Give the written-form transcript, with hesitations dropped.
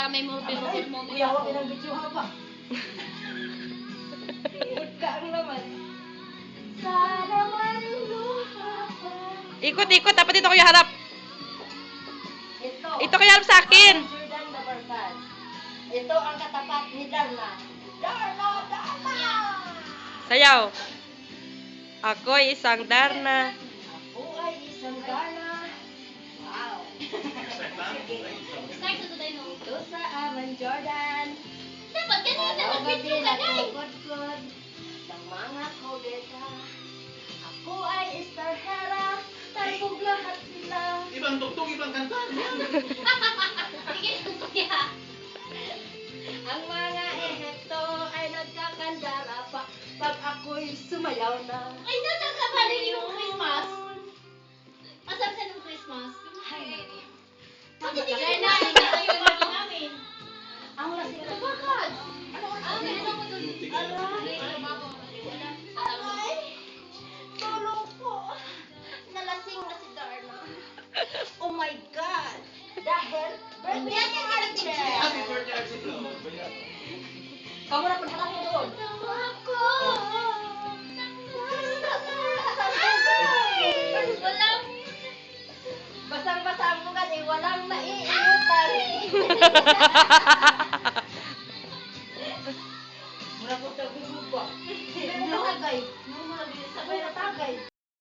para may mobile mo. Kuya, huwag pinang video ba? Ka ang laman. Sana man luha pa. Ikot, dapat dito kayo harap. Ito. Ito kayo harap sa akin. Ang Jordan Labarkan. Ito ang katapat ni Darla. Darla! Sayaw. Ako'y isang Darna. Ako ay isang Darla. Wow. Start na today, no? Ito sa aman Jordan. Dapat ganun, dapat Gabi video ka, na guys. kukod-kod ng mga kobeta. Ako ay istarhera. Talbog lahat sila. Ibang tugtog, ibang kanta. Sige, kuya. Ang mga ehekto ay nagkakandara pa pag ako'y sumayaw na. Ay, nasa ka ba rin yung Christmas? Masarap sa ng Christmas. Bakit hindi ka na? Tayo yung namin. Ang lasing na Bakit? Ganito mo dun. Aray! Tulong po! Nalasing na si Darna. Oh my God! Dahil birthday ni Archie! Happy birthday, Archie Flo. Kamu na paghatang mo doon. Ako! Walang basang-basa ang bukas eh, walang naiinutan.